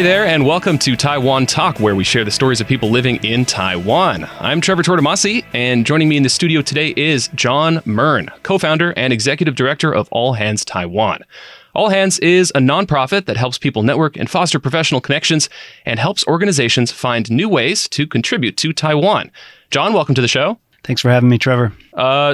Hey there, and welcome to Taiwan Talk, where we share the stories of people living in Taiwan. I'm Trevor Tortomasi, and joining me in the studio today is John Murn, co-founder and executive director of All Hands Taiwan. All Hands is a nonprofit that helps people network and foster professional connections and helps organizations find new ways to contribute to Taiwan. John, welcome to the show. Thanks for having me, Trevor.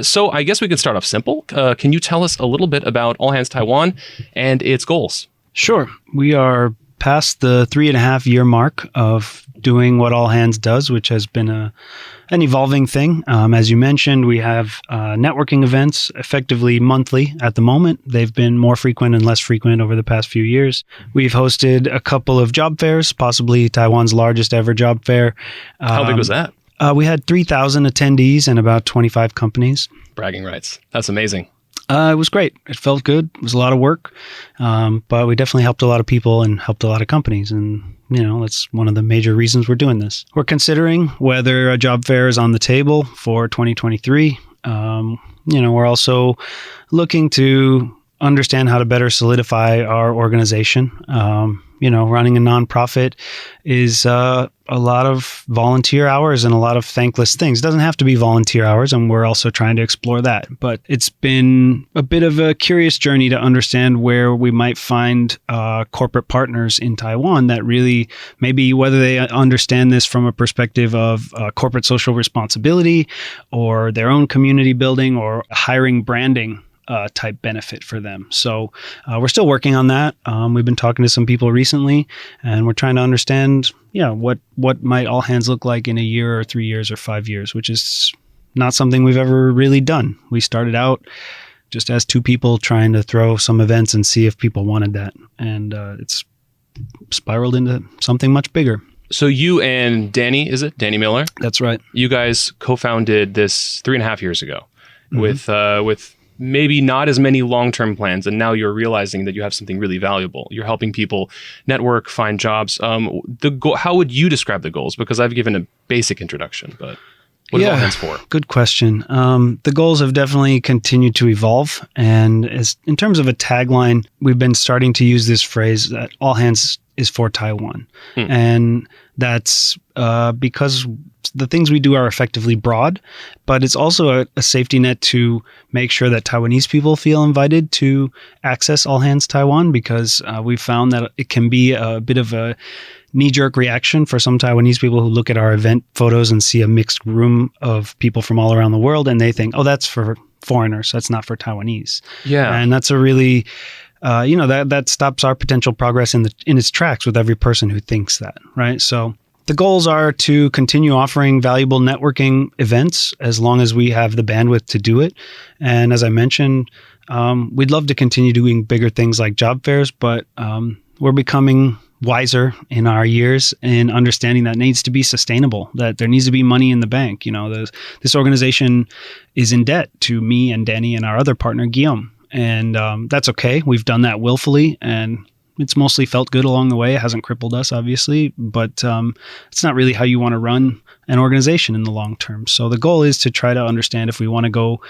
So I guess we can start off simple. Can you tell us a little bit about All Hands Taiwan and its goals? Sure. We are past the 3.5-year mark of doing what All Hands does, which has been an evolving thing. As you mentioned, we have networking events effectively monthly at the moment. They've been more frequent and less frequent over the past few years. We've hosted a couple of job fairs, possibly Taiwan's largest ever job fair. How big was that? We had 3,000 attendees and about 25 companies. Bragging rights. That's amazing. It was great. It felt good. It was a lot of work, but we definitely helped a lot of people and helped a lot of companies. And, that's one of the major reasons we're doing this. We're considering whether a job fair is on the table for 2023. We're also looking to understand how to better solidify our organization. Running a nonprofit is a lot of volunteer hours and a lot of thankless things. It doesn't have to be volunteer hours, and we're also trying to explore that. But it's been a bit of a curious journey to understand where we might find corporate partners in Taiwan that really, maybe whether they understand this from a perspective of corporate social responsibility or their own community building or hiring branding type benefit for them. So we're still working on that. We've been talking to some people recently, and we're trying to understand, what might All Hands look like in a year or 3 years or 5 years, which is not something we've ever really done. We started out just as two people trying to throw some events and see if people wanted that. And it's spiraled into something much bigger. So you and Danny, is it? Danny Miller? That's right. You guys co-founded this 3.5 years ago with maybe not as many long-term plans, and now you're realizing that you have something really valuable. You're helping people network, find jobs. How would you describe the goals? Because I've given a basic introduction, but what is All Hands for? Good question. The goals have definitely continued to evolve, and in terms of a tagline, we've been starting to use this phrase that All Hands is for Taiwan. And that's because the things we do are effectively broad, but it's also a safety net to make sure that Taiwanese people feel invited to access All Hands Taiwan, because we've found that it can be a bit of a knee-jerk reaction for some Taiwanese people who look at our event photos and see a mixed room of people from all around the world, and they think, oh, that's for foreigners, that's not for Taiwanese. Yeah. And that's a really... that stops our potential progress in its tracks with every person who thinks that, right? So the goals are to continue offering valuable networking events as long as we have the bandwidth to do it. And as I mentioned, we'd love to continue doing bigger things like job fairs, but we're becoming wiser in our years in understanding that it needs to be sustainable, that there needs to be money in the bank. This organization is in debt to me and Danny and our other partner, Guillaume. And that's okay. We've done that willfully, and it's mostly felt good along the way. It hasn't crippled us, obviously, but it's not really how you want to run an organization in the long term. So the goal is to try to understand if we want to go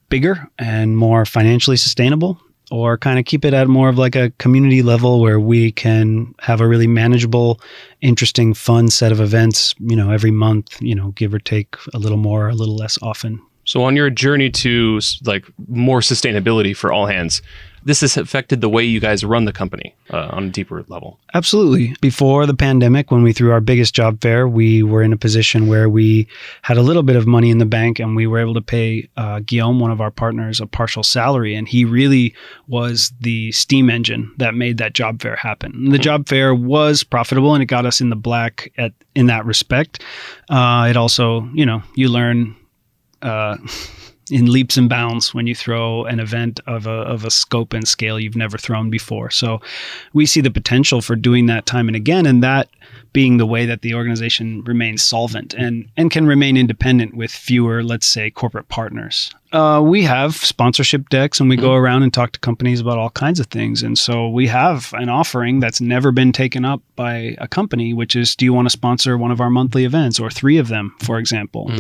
bigger and more financially sustainable, or kind of keep it at more of like a community level where we can have a really manageable, interesting, fun set of events, every month, give or take a little more, a little less often. So on your journey to more sustainability for All Hands, this has affected the way you guys run the company on a deeper level. Absolutely. Before the pandemic, when we threw our biggest job fair, we were in a position where we had a little bit of money in the bank, and we were able to pay Guillaume, one of our partners, a partial salary. And he really was the steam engine that made that job fair happen. And the job fair was profitable, and it got us in the black in that respect. It also, you learn in leaps and bounds when you throw an event of a scope and scale you've never thrown before. So we see the potential for doing that time and again, and that being the way that the organization remains solvent and can remain independent with fewer, let's say, corporate partners. We have sponsorship decks, and we go around and talk to companies about all kinds of things. And so we have an offering that's never been taken up by a company, which is, do you want to sponsor one of our monthly events, or 3 of them, for example?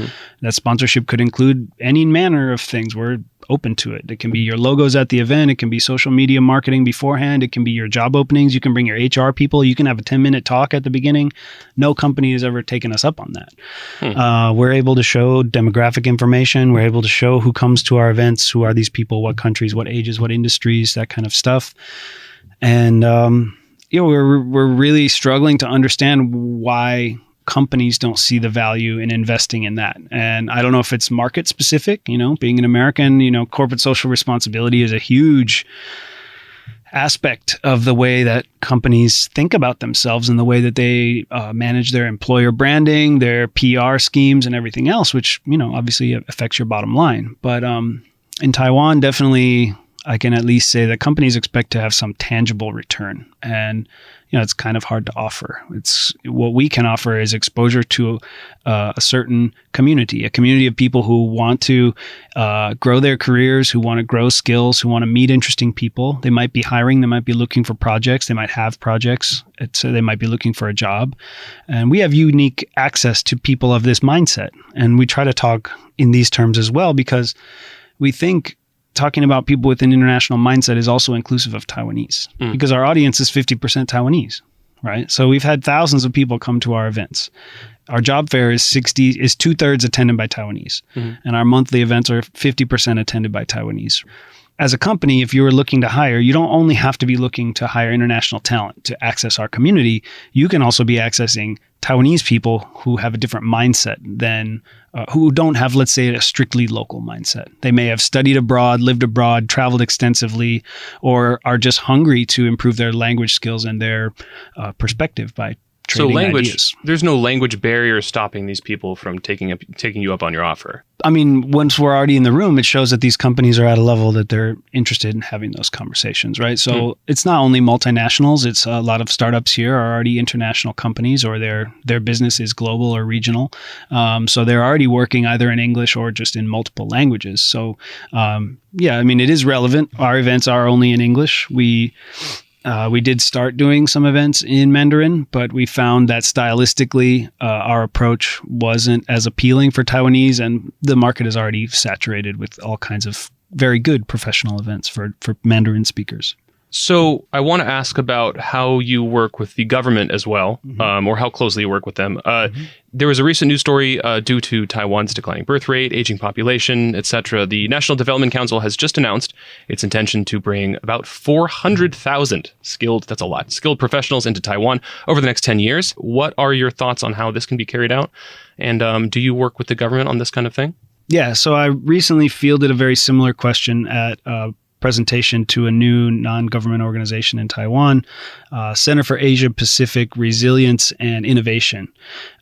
That sponsorship could include any manner of things. We're open to it. It can be your logos at the event. It can be social media marketing beforehand. It can be your job openings. You can bring your HR people. You can have a 10-minute talk at the beginning. No company has ever taken us up on that. We're able to show demographic information. We're able to show who comes to our events, who are these people, what countries, what ages, what industries, that kind of stuff. And, we're really struggling to understand why companies don't see the value in investing in that. And I don't know if it's market specific, being an American, corporate social responsibility is a huge aspect of the way that companies think about themselves and the way that they manage their employer branding, their PR schemes and everything else, which, obviously affects your bottom line. But in Taiwan, definitely I can at least say that companies expect to have some tangible return. And it's kind of hard to offer. It's what we can offer is exposure to a certain community, a community of people who want to grow their careers, who want to grow skills, who want to meet interesting people. They might be hiring, they might be looking for projects, they might have projects, so they might be looking for a job. And we have unique access to people of this mindset. And we try to talk in these terms as well, because we think talking about people with an international mindset is also inclusive of Taiwanese, because our audience is 50% Taiwanese, right? So we've had thousands of people come to our events. Our job fair is 2/3 attended by Taiwanese, and our monthly events are 50% attended by Taiwanese. As a company, if you were looking to hire, you don't only have to be looking to hire international talent to access our community. You can also be accessing Taiwanese people who have a different mindset than who don't have, let's say, a strictly local mindset. They may have studied abroad, lived abroad, traveled extensively, or are just hungry to improve their language skills and their perspective by trading ideas. There's no language barrier stopping these people from taking you up on your offer. I mean, once we're already in the room, it shows that these companies are at a level that they're interested in having those conversations, right? So it's not only multinationals, it's a lot of startups here are already international companies, or their business is global or regional. So they're already working either in English or just in multiple languages. So it is relevant. Our events are only in English. We did start doing some events in Mandarin, but we found that stylistically, our approach wasn't as appealing for Taiwanese, and the market is already saturated with all kinds of very good professional events for Mandarin speakers. So I want to ask about how you work with the government as well, or how closely you work with them. There was a recent news story due to Taiwan's declining birth rate, aging population, etc. The National Development Council has just announced its intention to bring about 400,000 skilled professionals into Taiwan over the next 10 years. What are your thoughts on how this can be carried out? And do you work with the government on this kind of thing? Yeah, so I recently fielded a very similar question at presentation to a new non-government organization in Taiwan, Center for Asia Pacific Resilience and Innovation.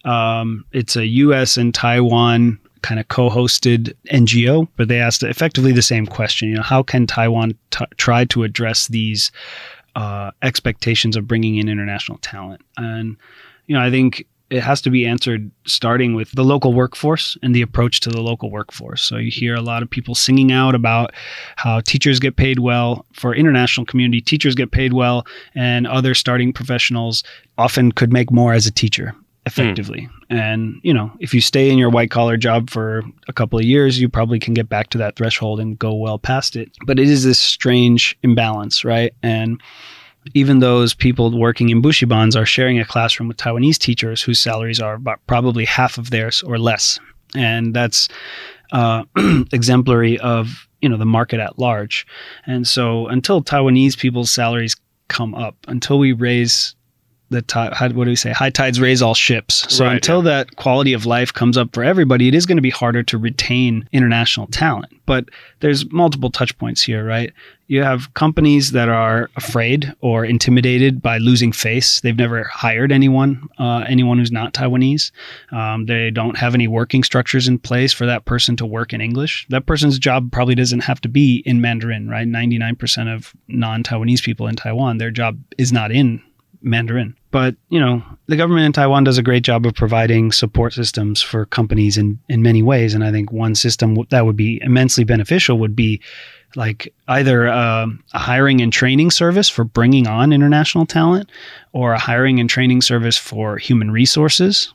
It's a U.S. and Taiwan kind of co-hosted NGO, but they asked effectively the same question. How can Taiwan try to address these expectations of bringing in international talent? And I think it has to be answered starting with the local workforce and the approach to the local workforce. So you hear a lot of people singing out about how teachers get paid well. For international community, teachers get paid well, and other starting professionals often could make more as a teacher effectively. And, if you stay in your white collar job for a couple of years, you probably can get back to that threshold and go well past it. But it is this strange imbalance, right? And even those people working in bushibans are sharing a classroom with Taiwanese teachers whose salaries are about probably half of theirs or less. And that's exemplary of, the market at large. And so until Taiwanese people's salaries come up, until we raise high tides raise all ships. So until that quality of life comes up for everybody, it is going to be harder to retain international talent. But there's multiple touch points here, right? You have companies that are afraid or intimidated by losing face. They've never hired anyone who's not Taiwanese. They don't have any working structures in place for that person to work in English. That person's job probably doesn't have to be in Mandarin, right? 99% of non-Taiwanese people in Taiwan, their job is not in Mandarin. But, the government in Taiwan does a great job of providing support systems for companies in many ways. And I think one system that would be immensely beneficial would be like either a hiring and training service for bringing on international talent, or a hiring and training service for human resources.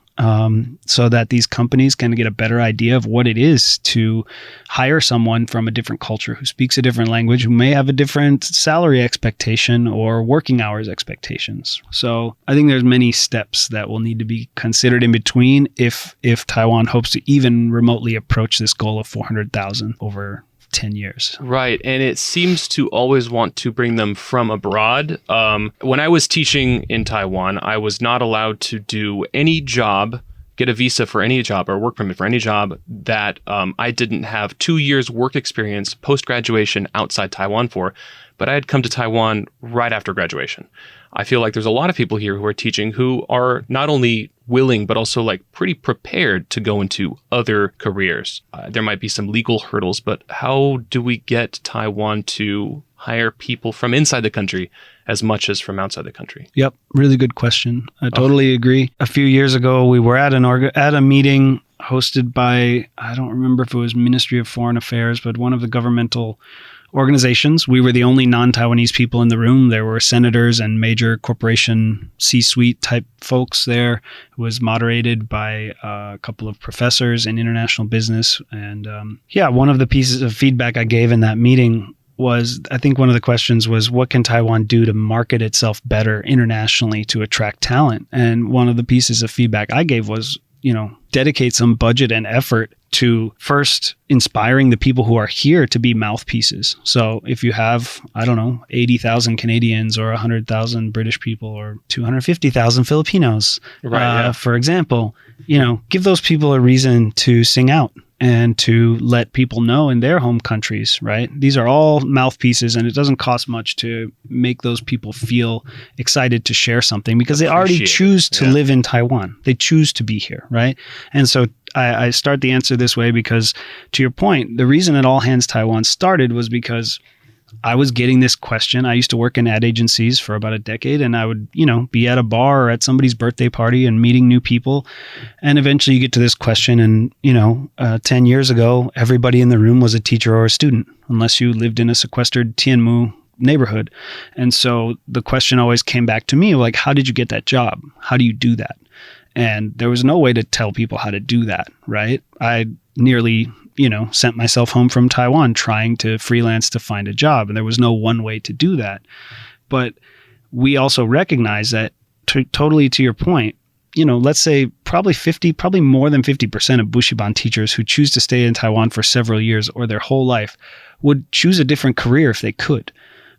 so that these companies can get a better idea of what it is to hire someone from a different culture who speaks a different language, who may have a different salary expectation or working hours expectations. So I think there's many steps that will need to be considered in between if Taiwan hopes to even remotely approach this goal of 400,000 over 10 years. Right. And it seems to always want to bring them from abroad. When I was teaching in Taiwan, I was not allowed to do any job, get a visa for any job or work permit for any job that I didn't have 2 years work experience post-graduation outside Taiwan for. But I had come to Taiwan right after graduation. I feel like there's a lot of people here who are teaching who are not only willing, but also like pretty prepared to go into other careers. There might be some legal hurdles, but how do we get Taiwan to hire people from inside the country as much as from outside the country? Yep. Really good question. I totally agree. A few years ago, we were at a meeting hosted by, I don't remember if it was Ministry of Foreign Affairs, but one of the governmental organizations. We were the only non-Taiwanese people in the room. There were senators and major corporation C-suite type folks there. It was moderated by a couple of professors in international business. And one of the pieces of feedback I gave in that meeting was, I think one of the questions was, what can Taiwan do to market itself better internationally to attract talent? And one of the pieces of feedback I gave was, dedicate some budget and effort to first inspiring the people who are here to be mouthpieces. So if you have, 80,000 Canadians or 100,000 British people or 250,000 Filipinos, for example, give those people a reason to sing out and to let people know in their home countries, right? These are all mouthpieces, and it doesn't cost much to make those people feel excited to share something because they already choose to live in Taiwan. They choose to be here, right? And so I start the answer this way because, to your point, the reason that All Hands Taiwan started was because I was getting this question. I used to work in ad agencies for about a decade, and I would, be at a bar or at somebody's birthday party and meeting new people. And eventually you get to this question, and, 10 years ago, everybody in the room was a teacher or a student, unless you lived in a sequestered Tianmu neighborhood. And so the question always came back to me, like, how did you get that job? How do you do that? And there was no way to tell people how to do that, right? I nearly sent myself home from Taiwan trying to freelance to find a job. And there was no one way to do that. But we also recognize that, totally to your point, let's say probably more than 50% of Bushiban teachers who choose to stay in Taiwan for several years or their whole life would choose a different career if they could.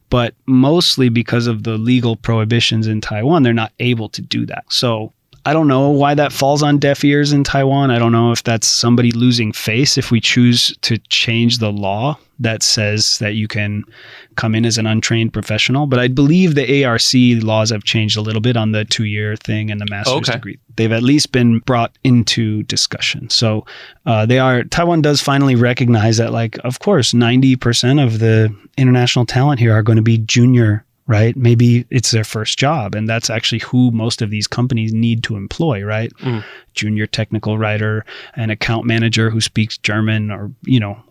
But mostly because of the legal prohibitions in Taiwan, they're not able to do that. So I don't know why that falls on deaf ears in Taiwan. I don't know if that's somebody losing face if we choose to change the law that says that you can come in as an untrained professional. But I believe the ARC laws have changed a little bit on the 2-year thing and the master's degree. They've at least been brought into discussion. So Taiwan does finally recognize that, like, of course, 90% of the international talent here are going to be junior, right? Maybe it's their first job, and that's actually who most of these companies need to employ, right? Junior technical writer, an account manager who speaks German, or,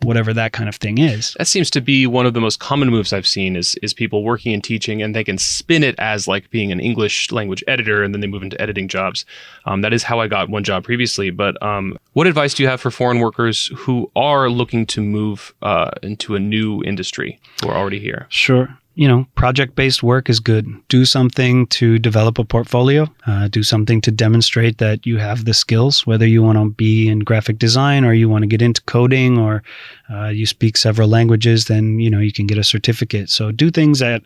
whatever that kind of thing is. That seems to be one of the most common moves I've seen is people working in teaching, and they can spin it as like being an English language editor, and then they move into editing jobs. That is how I got one job previously. But what advice do you have for foreign workers who are looking to move into a new industry who are already here? Sure. Project-based work is good. Do something to develop a portfolio. Do something to demonstrate that you have the skills, whether you want to be in graphic design or you want to get into coding or you speak several languages, then, you can get a certificate. So do things that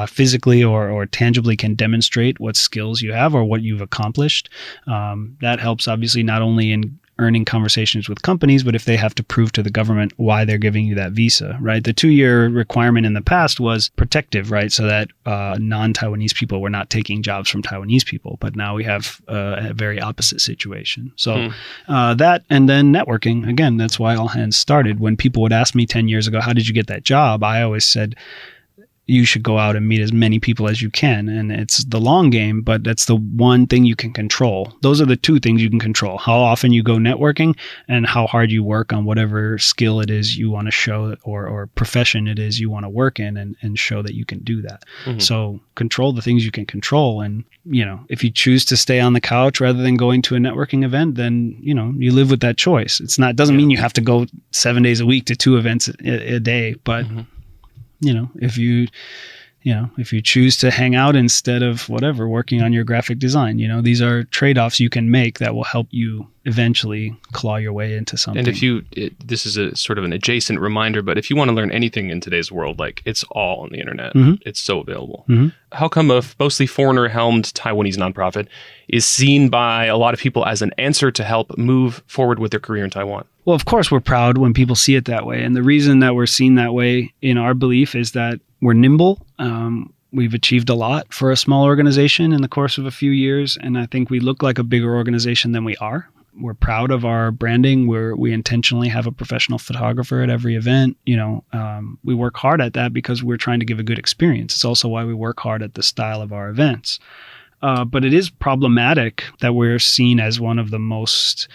physically or tangibly can demonstrate what skills you have or what you've accomplished. That helps, obviously, not only in earning conversations with companies, but if they have to prove to the government why they're giving you that visa, right? The 2-year requirement in the past was protective, right? So that non-Taiwanese people were not taking jobs from Taiwanese people. But now we have a very opposite situation. So that, and then networking, again, that's why All Hands started. When people would ask me 10 years ago, how did you get that job? I always said, you should go out and meet as many people as you can. And it's the long game, but that's the one thing you can control. Those are the two things you can control: how often you go networking and how hard you work on whatever skill it is you want to show, or profession it is you want to work in, and show that you can do that. So control the things you can control. And, if you choose to stay on the couch rather than going to a networking event, then, you live with that choice. It doesn't mean you have to go 7 days a week to 2 events a day, but if you choose to hang out instead of working on your graphic design, these are trade-offs you can make that will help you eventually claw your way into something. And this is a sort of an adjacent reminder, but if you want to learn anything in today's world, like, it's all on the internet. It's so available. How come a mostly foreigner-helmed Taiwanese nonprofit is seen by a lot of people as an answer to help move forward with their career in Taiwan? Well, of course, we're proud when people see it that way. And the reason that we're seen that way in our belief is that we're nimble. We've achieved a lot for a small organization in the course of a few years. And I think we look like a bigger organization than we are. We're proud of our branding. We intentionally have a professional photographer at every event. We work hard at that because we're trying to give a good experience. It's also why we work hard at the style of our events. But it is problematic that we're seen as one of the most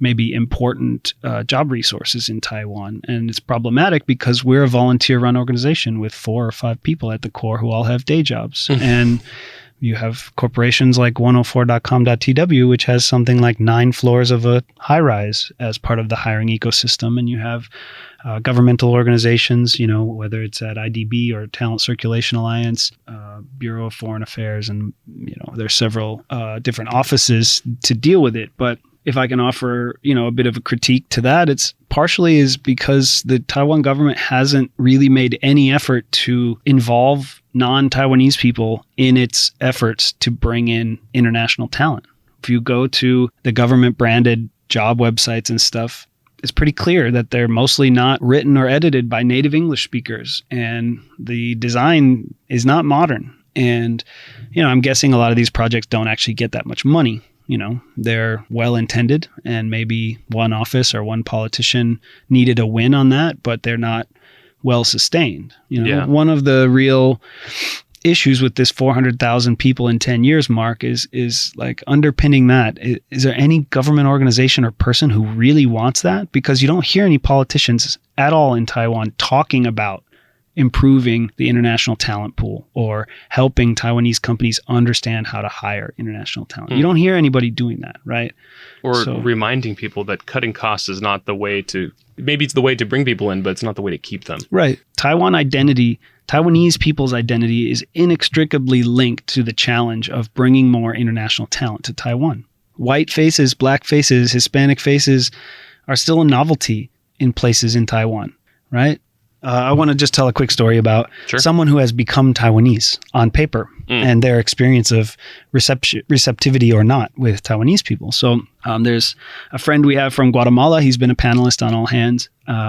maybe important job resources in Taiwan. And it's problematic because we're a volunteer-run organization with 4 or 5 people at the core who all have day jobs. And you have corporations like 104.com.tw, which has something like 9 floors of a high-rise as part of the hiring ecosystem. And you have governmental organizations, whether it's at IDB or Talent Circulation Alliance, Bureau of Foreign Affairs, and, there's several different offices to deal with it. But if I can offer, a bit of a critique to that, it's partially is because the Taiwan government hasn't really made any effort to involve non-Taiwanese people in its efforts to bring in international talent. If you go to the government branded job websites and stuff, it's pretty clear that they're mostly not written or edited by native English speakers, and the design is not modern. And, I'm guessing a lot of these projects don't actually get that much money. They're well-intended, and maybe one office or one politician needed a win on that, but they're not well-sustained. One of the real issues with this 400,000 people in 10 years mark is like underpinning that. Is there any government organization or person who really wants that? Because you don't hear any politicians at all in Taiwan talking about improving the international talent pool or helping Taiwanese companies understand how to hire international talent. You don't hear anybody doing that, right? Or reminding people that cutting costs is not the way to, maybe it's the way to bring people in, but it's not the way to keep them. Right. Taiwanese people's identity is inextricably linked to the challenge of bringing more international talent to Taiwan. White faces, black faces, Hispanic faces are still a novelty in places in Taiwan, right? I want to just tell a quick story about someone who has become Taiwanese on paper and their experience of receptivity or not with Taiwanese people. So there's a friend we have from Guatemala. He's been a panelist on All Hands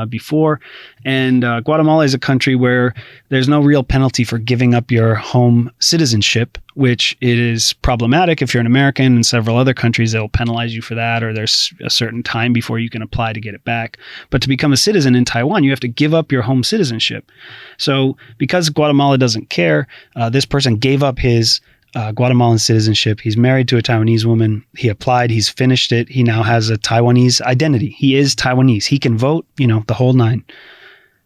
before. And Guatemala is a country where there's no real penalty for giving up your home citizenship, which it is problematic if you're an American. In several other countries, they'll penalize you for that, or there's a certain time before you can apply to get it back. But to become a citizen in Taiwan, you have to give up your home citizenship. So because Guatemala doesn't care, this person gave up his Guatemalan citizenship. He's married to a Taiwanese woman. He applied. He's finished it. He now has a Taiwanese identity. He is Taiwanese. He can vote, the whole 9.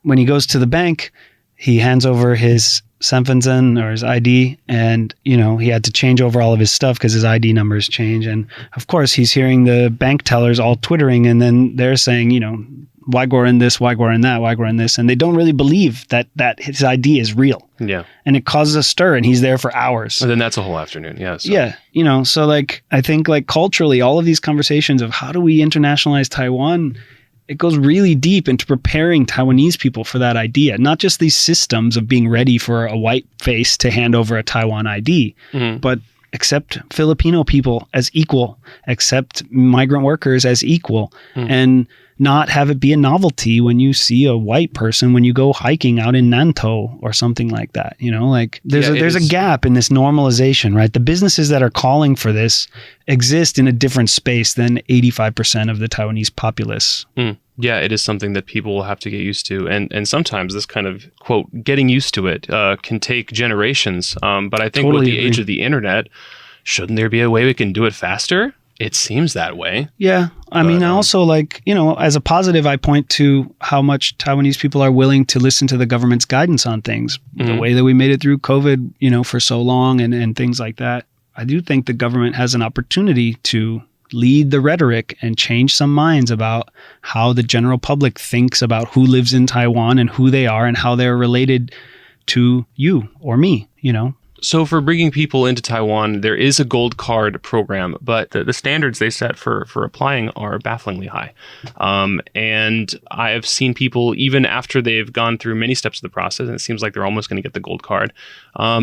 When he goes to the bank, he hands over his Senfenzhen or his ID, and, he had to change over all of his stuff because his ID numbers change. And of course, he's hearing the bank tellers all twittering, and then they're saying, why go in this, why go in that, why go in this. And they don't really believe that his ID is real. Yeah. And it causes a stir, and he's there for hours. And then that's a whole afternoon. Yeah. So. Yeah. So I think culturally, all of these conversations of how do we internationalize Taiwan, it goes really deep into preparing Taiwanese people for that idea, not just these systems of being ready for a white face to hand over a Taiwan ID, but accept Filipino people as equal, accept migrant workers as equal, and not have it be a novelty when you see a white person when you go hiking out in Nantou or something like that. Like there's a gap in this normalization, right? The businesses that are calling for this exist in a different space than 85% of the Taiwanese populace. Yeah, it is something that people will have to get used to. And sometimes this kind of, quote, getting used to it can take generations. But I think with the age of the internet, shouldn't there be a way we can do it faster? It seems that way. Yeah. I mean, also as a positive, I point to how much Taiwanese people are willing to listen to the government's guidance on things. The way that we made it through COVID, for so long and things like that. I do think the government has an opportunity to lead the rhetoric and change some minds about how the general public thinks about who lives in Taiwan and who they are and how they're related to you or me, So for bringing people into Taiwan, there is a gold card program, but the standards they set for applying are bafflingly high. And I have seen people, even after they've gone through many steps of the process, and it seems like they're almost going to get the gold card,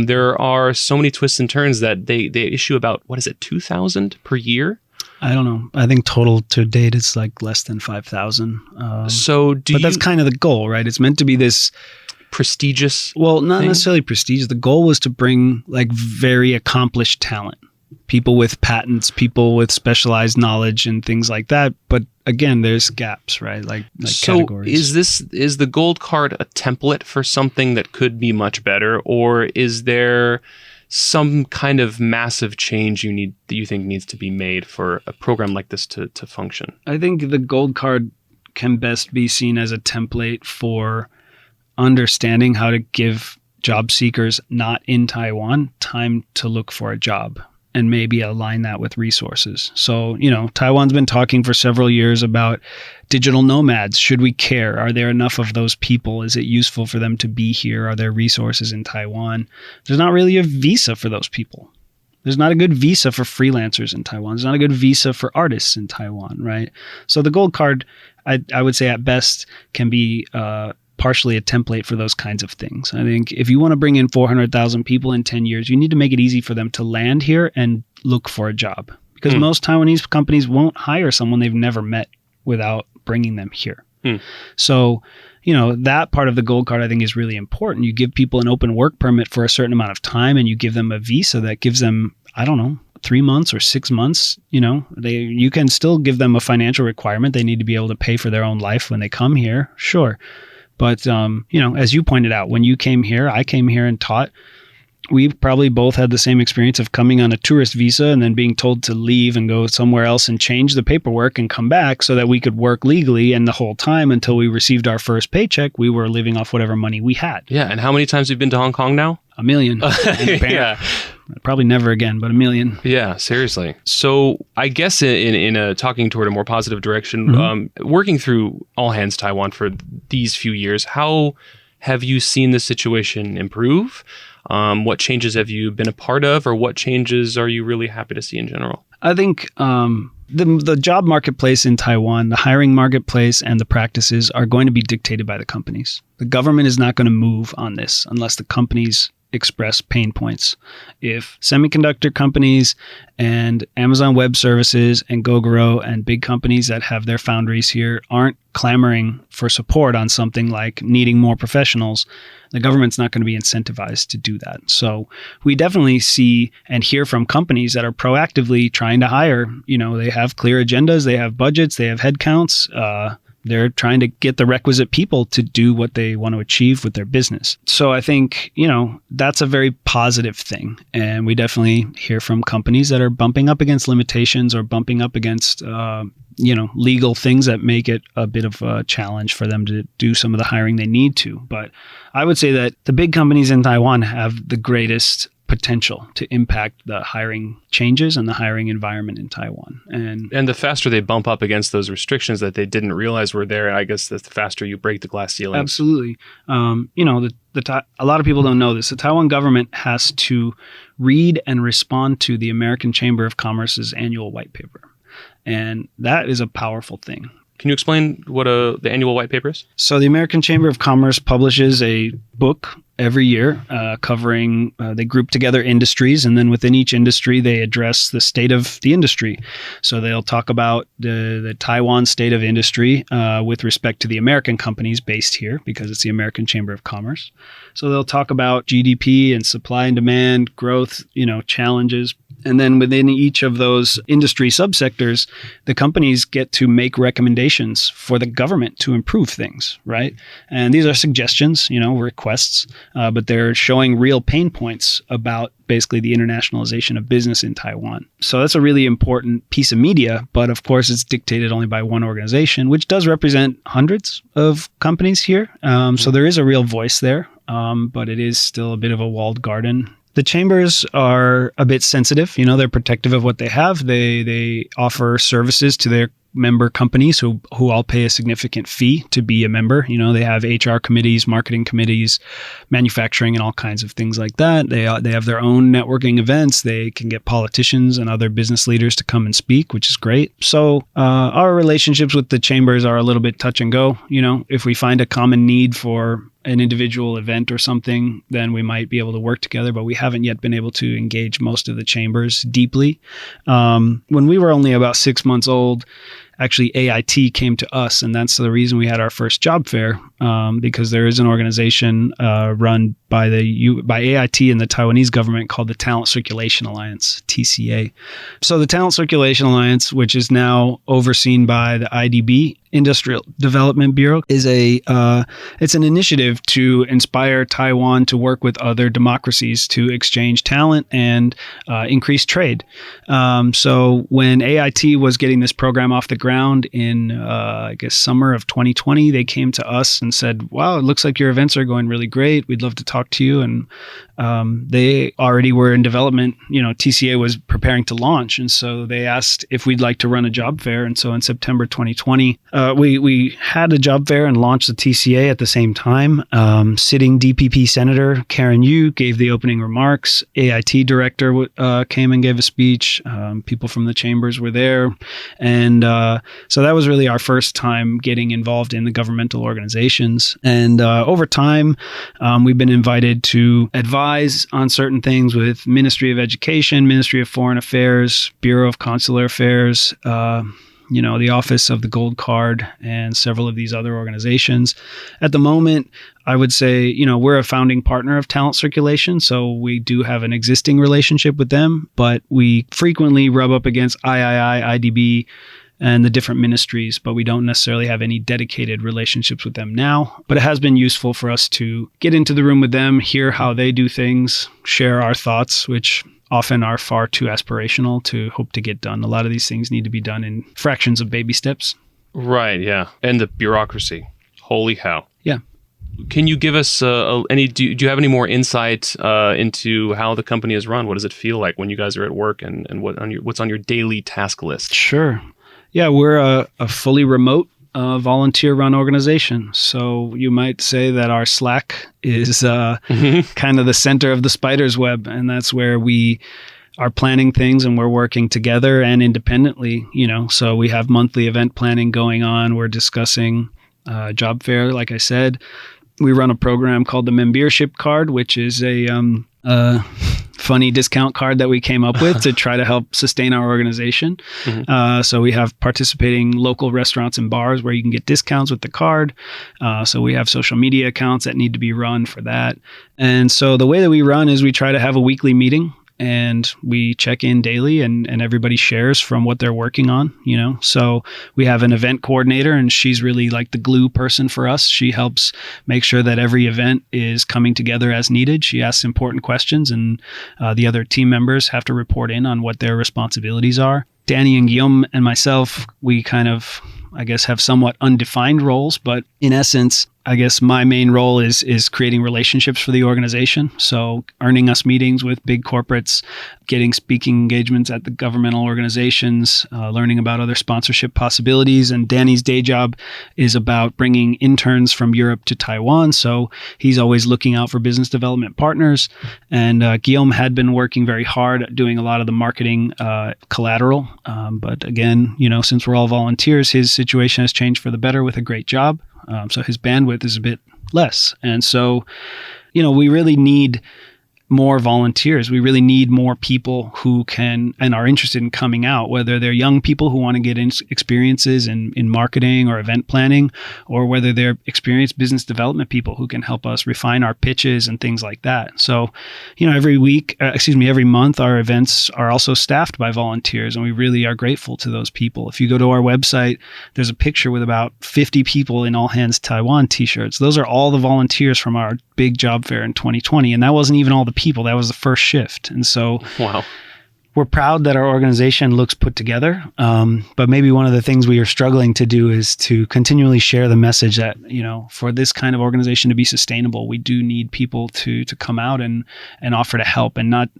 there are so many twists and turns that they issue about, 2,000 per year? I don't know. I think total to date it's like less than 5,000. But that's kind of the goal, right? It's meant to be this prestigious. Well, not thing? Necessarily prestigious. The goal was to bring like very accomplished talent, people with patents, people with specialized knowledge and things like that. But again, there's gaps, right? Like categories. So is the gold card a template for something that could be much better, or is there some kind of massive change that you think needs to be made for a program like this to function? I think the gold card can best be seen as a template for understanding how to give job seekers not in Taiwan time to look for a job and maybe align that with resources. So, Taiwan's been talking for several years about digital nomads. Should we care? Are there enough of those people? Is it useful for them to be here? Are there resources in Taiwan? There's not really a visa for those people. There's not a good visa for freelancers in Taiwan. There's not a good visa for artists in Taiwan, right? So the gold card, I would say at best can be partially a template for those kinds of things. I think if you want to bring in 400,000 people in 10 years, you need to make it easy for them to land here and look for a job. Because most Taiwanese companies won't hire someone they've never met without bringing them here. So, that part of the gold card I think is really important. You give people an open work permit for a certain amount of time and you give them a visa that gives them, 3 months or 6 months. You can still give them a financial requirement. They need to be able to pay for their own life when they come here. Sure. But, as you pointed out, when you came here, I came here and taught. We probably both had the same experience of coming on a tourist visa and then being told to leave and go somewhere else and change the paperwork and come back so that we could work legally. And the whole time until we received our first paycheck, we were living off whatever money we had. Yeah. And how many times have you been to Hong Kong now? A million. Yeah. Probably never again, but a million. Yeah, seriously. So I guess in a talking toward a more positive direction, working through All Hands Taiwan for these few years, how have you seen the situation improve? What changes have you been a part of, or what changes are you really happy to see in general? I think the job marketplace in Taiwan, the hiring marketplace and the practices are going to be dictated by the companies. The government is not going to move on this unless the companies express pain points. If semiconductor companies and Amazon Web Services and Gogoro and big companies that have their foundries here aren't clamoring for support on something like needing more professionals, the government's not going to be incentivized to do that. So we definitely see and hear from companies that are proactively trying to hire. They have clear agendas, they have budgets, they have headcounts. They're trying to get the requisite people to do what they want to achieve with their business. So I think, that's a very positive thing. And we definitely hear from companies that are bumping up against limitations or bumping up against, legal things that make it a bit of a challenge for them to do some of the hiring they need to. But I would say that the big companies in Taiwan have the greatest potential to impact the hiring changes and the hiring environment in Taiwan. And the faster they bump up against those restrictions that they didn't realize were there, I guess the faster you break the glass ceiling. Absolutely. A lot of people don't know this. The Taiwan government has to read and respond to the American Chamber of Commerce's annual white paper. And that is a powerful thing. Can you explain what the annual white paper is? So the American Chamber of Commerce publishes a book every year, covering, they group together industries, and then within each industry, they address the state of the industry. So they'll talk about the Taiwan state of industry with respect to the American companies based here, because it's the American Chamber of Commerce. So they'll talk about GDP and supply and demand, growth, challenges. And then within each of those industry subsectors, the companies get to make recommendations for the government to improve things, right? And these are suggestions, requests, but they're showing real pain points about basically the internationalization of business in Taiwan. So that's a really important piece of media, but of course it's dictated only by one organization, which does represent hundreds of companies here. So there is a real voice there, but it is still a bit of a walled garden. The chambers are a bit sensitive. They're protective of what they have. They offer services to their member companies who all pay a significant fee to be a member. They have HR committees, marketing committees, manufacturing, and all kinds of things like that. They have their own networking events. They can get politicians and other business leaders to come and speak, which is great. So our relationships with the chambers are a little bit touch and go. If we find a common need for an individual event or something, then we might be able to work together, but we haven't yet been able to engage most of the chambers deeply. When we were only about 6 months old, actually AIT came to us, and that's the reason we had our first job fair, because there is an organization run by AIT and the Taiwanese government called the Talent Circulation Alliance, TCA. So the Talent Circulation Alliance, which is now overseen by the IDB, Industrial Development Bureau, is it's an initiative to inspire Taiwan to work with other democracies to exchange talent and increase trade. So when AIT was getting this program off the ground in, summer of 2020, they came to us and said, wow, it looks like your events are going really great. We'd love to talk to you. And they already were in development. TCA was preparing to launch. And so they asked if we'd like to run a job fair. And so in September 2020, we had a job fair and launched the TCA at the same time. Sitting DPP Senator Karen Yu gave the opening remarks. AIT director came and gave a speech. People from the chambers were there. And so that was really our first time getting involved in the governmental organizations. And over time, we've been invited to advise on certain things with Ministry of Education, Ministry of Foreign Affairs, Bureau of Consular Affairs, the Office of the Gold Card, and several of these other organizations. At the moment, I would say, we're a founding partner of Talent Circulation, so we do have an existing relationship with them, but we frequently rub up against III, IDB, and the different ministries, but we don't necessarily have any dedicated relationships with them now. But it has been useful for us to get into the room with them, hear how they do things, share our thoughts, which often are far too aspirational to hope to get done. A lot of these things need to be done in fractions of baby steps. Right, yeah. And the bureaucracy. Holy cow. Yeah. Can you give us do you have any more insight into how the company is run? What does it feel like when you guys are at work, and what's on your daily task list? Sure. Yeah, we're a fully remote volunteer-run organization. So you might say that our Slack is kind of the center of the spider's web, and that's where we are planning things and we're working together and independently. So we have monthly event planning going on. We're discussing job fair, like I said. We run a program called the Membership Card, which is a funny discount card that we came up with to try to help sustain our organization. Mm-hmm. So we have participating local restaurants and bars where you can get discounts with the card. So we have social media accounts that need to be run for that. And so the way that we run is we try to have a weekly meeting, and we check in daily, and everybody shares from what they're working on, So we have an event coordinator, and she's really like the glue person for us. She helps make sure that every event is coming together as needed. She asks important questions, and the other team members have to report in on what their responsibilities are. Danny and Guillaume and myself, we kind of, have somewhat undefined roles, but in essence, my main role is creating relationships for the organization. So earning us meetings with big corporates, getting speaking engagements at the governmental organizations, learning about other sponsorship possibilities. And Danny's day job is about bringing interns from Europe to Taiwan. So he's always looking out for business development partners. And Guillaume had been working very hard at doing a lot of the marketing collateral. But again, since we're all volunteers, his situation has changed for the better with a great job. So his bandwidth is a bit less. And so we really need more volunteers. We really need more people who can and are interested in coming out, whether they're young people who want to get experiences in marketing or event planning, or whether they're experienced business development people who can help us refine our pitches and things like that. So, every month, our events are also staffed by volunteers, and we really are grateful to those people. If you go to our website, there's a picture with about 50 people in All Hands Taiwan t-shirts. Those are all the volunteers from our big job fair in 2020. And that wasn't even all the people. That was the first shift. And so wow. We're proud that our organization looks put together. But maybe one of the things we are struggling to do is to continually share the message that, for this kind of organization to be sustainable, we do need people to come out and offer to help, and not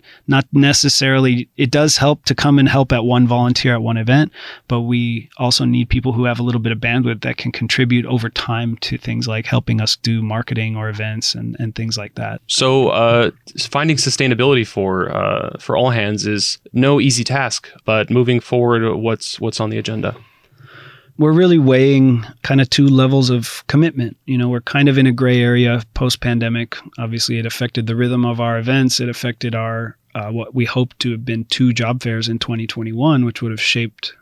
necessarily, it does help to come and help at one volunteer at one event, but we also need people who have a little bit of bandwidth that can contribute over time to things like helping us do marketing or events and things like that. So finding sustainability for All Hands is no easy task, but moving forward, what's on the agenda? We're really weighing kind of two levels of commitment. We're kind of in a gray area post-pandemic. Obviously, it affected the rhythm of our events. It affected our what we hoped to have been 2 job fairs in 2021, which would have shaped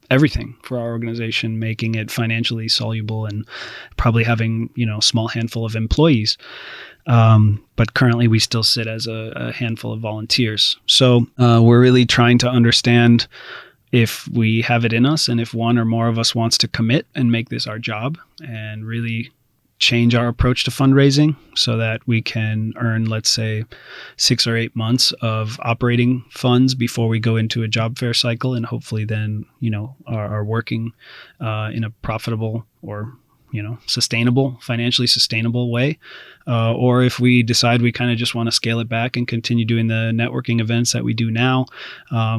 everything for our organization, making it financially soluble and probably having, a small handful of employees. But currently we still sit as a handful of volunteers. So we're really trying to understand if we have it in us, and if one or more of us wants to commit and make this our job and really change our approach to fundraising so that we can earn, let's say, 6 or 8 months of operating funds before we go into a job fair cycle, and hopefully then, are working in a profitable or financially sustainable way. Or if we decide we kind of just want to scale it back and continue doing the networking events that we do now,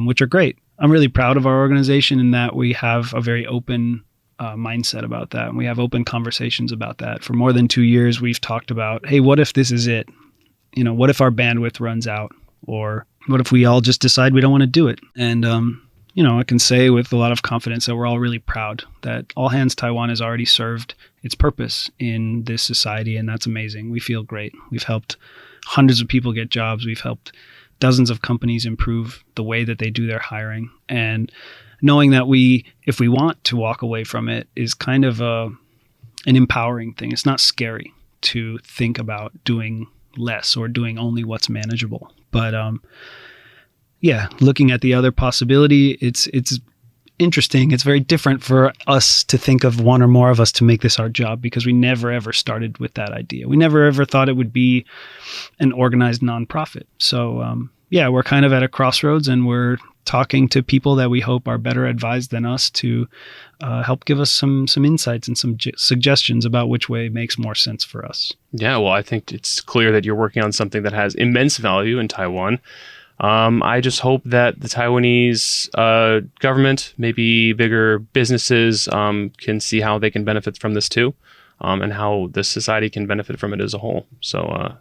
which are great. I'm really proud of our organization in that we have a very open mindset about that. And we have open conversations about that. For more than 2 years, we've talked about, hey, what if this is it? What if our bandwidth runs out? Or what if we all just decide we don't want to do it? And, I can say with a lot of confidence that we're all really proud that All Hands Taiwan has already served its purpose in this society, and that's amazing. We feel great. We've helped hundreds of people get jobs. We've helped dozens of companies improve the way that they do their hiring. And knowing that if we want to walk away from it is kind of an empowering thing. It's not scary to think about doing less or doing only what's manageable. But looking at the other possibility, it's interesting. It's very different for us to think of one or more of us to make this our job, because we never ever started with that idea. We never ever thought it would be an organized nonprofit. So we're kind of at a crossroads, and we're talking to people that we hope are better advised than us to help give us some insights and some suggestions about which way makes more sense for us. Yeah, well, I think it's clear that you're working on something that has immense value in Taiwan. I just hope that the Taiwanese government, maybe bigger businesses, can see how they can benefit from this too, and how the society can benefit from it as a whole. So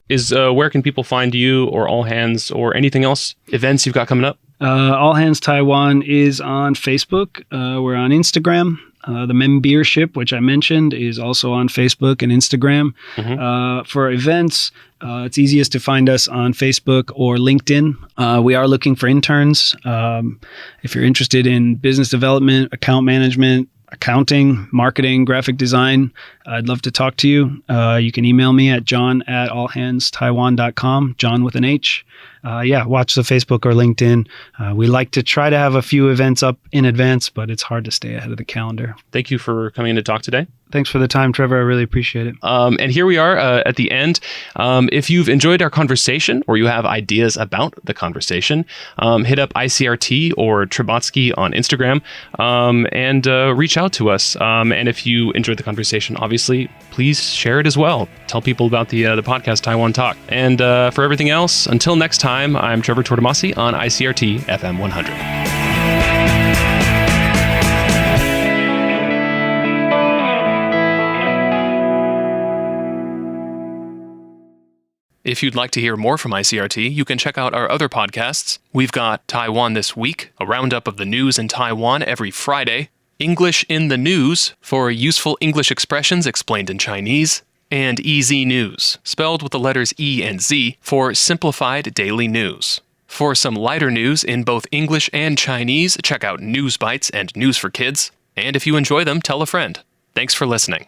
where can people find you or All Hands or anything else, events you've got coming up? All Hands Taiwan is on Facebook. We're on Instagram. The membership, which I mentioned, is also on Facebook and Instagram. Mm-hmm. For events, it's easiest to find us on Facebook or LinkedIn. We are looking for interns. If you're interested in business development, account management, accounting, marketing, graphic design, I'd love to talk to you. You can email me at john@allhandstaiwan.com, John with an H. Watch the Facebook or LinkedIn. We like to try to have a few events up in advance, but it's hard to stay ahead of the calendar. Thank you for coming in to talk today. Thanks for the time, Trevor. I really appreciate it. And here we are at the end. If you've enjoyed our conversation or you have ideas about the conversation, hit up ICRT or Tortomasi on Instagram and reach out to us. And if you enjoyed the conversation, obviously, please share it as well. Tell people about the podcast Taiwan Talk. And for everything else, until next time, I'm Trevor Tortomasi on ICRT FM 100. If you'd like to hear more from ICRT, you can check out our other podcasts. We've got Taiwan This Week, a roundup of the news in Taiwan every Friday, English in the News for useful English expressions explained in Chinese, and EZ News, spelled with the letters E and Z, for simplified daily news. For some lighter news in both English and Chinese, check out News Bites and News for Kids. And if you enjoy them, tell a friend. Thanks for listening.